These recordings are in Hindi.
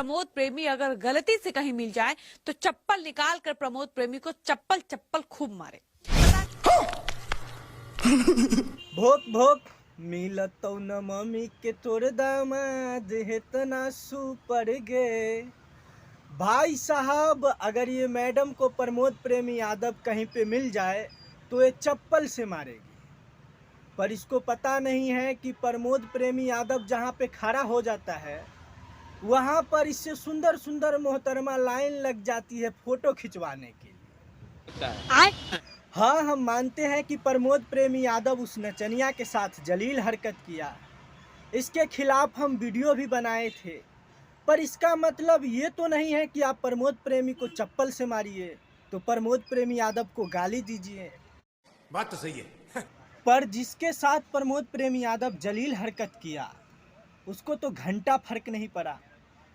प्रमोद प्रेमी अगर गलती से कहीं मिल जाए तो चप्पल निकाल कर प्रमोद प्रेमी को चप्पल चप्पल खूब मारे। भोक भोक मिलतौ न मम्मी के तोर दामाद हेतना सुपर गे। भाई साहब, अगर ये मैडम को प्रमोद प्रेमी यादव कहीं पे मिल जाए तो ये चप्पल से मारेगी। पर इसको पता नहीं है कि प्रमोद प्रेमी यादव जहाँ पे खड़ा हो जाता है वहाँ पर इससे सुंदर सुंदर मोहतरमा लाइन लग जाती है फोटो खिंचवाने के लिए। हाँ, हम मानते हैं कि प्रमोद प्रेमी यादव उस नचनिया के साथ जलील हरकत किया, इसके खिलाफ हम वीडियो भी बनाए थे। पर इसका मतलब ये तो नहीं है कि आप प्रमोद प्रेमी को चप्पल से मारिए तो प्रमोद प्रेमी यादव को गाली दीजिए। बात तो सही है। पर जिसके साथ प्रमोद प्रेमी यादव जलील हरकत किया उसको तो घंटा फर्क नहीं पड़ा।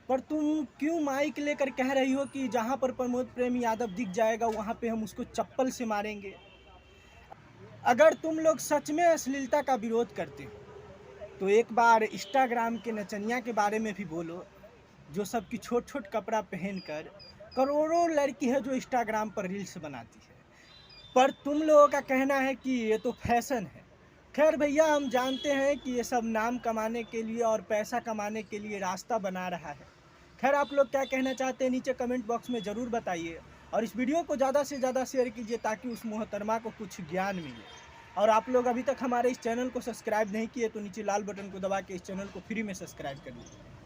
पर तुम क्यों माइक लेकर कह रही हो कि जहाँ पर प्रमोद प्रेमी यादव दिख जाएगा वहाँ पे हम उसको चप्पल से मारेंगे। अगर तुम लोग सच में अश्लीलता का विरोध करते हो तो एक बार इंस्टाग्राम के नचनिया के बारे में भी बोलो, जो सबकी छोट छोट कपड़ा पहनकर करोड़ों लड़की है जो इंस्टाग्राम पर रील्स बनाती है। पर तुम लोगों का कहना है कि ये तो फैशन है। खैर भैया, हम जानते हैं कि ये सब नाम कमाने के लिए और पैसा कमाने के लिए रास्ता बना रहा है। खैर, आप लोग क्या कहना चाहते हैं नीचे कमेंट बॉक्स में ज़रूर बताइए और इस वीडियो को ज़्यादा से ज़्यादा शेयर कीजिए ताकि उस मोहतरमा को कुछ ज्ञान मिले। और आप लोग अभी तक हमारे इस चैनल को सब्सक्राइब नहीं किए तो नीचे लाल बटन को दबा के इस चैनल को फ्री में सब्सक्राइब कर लीजिए।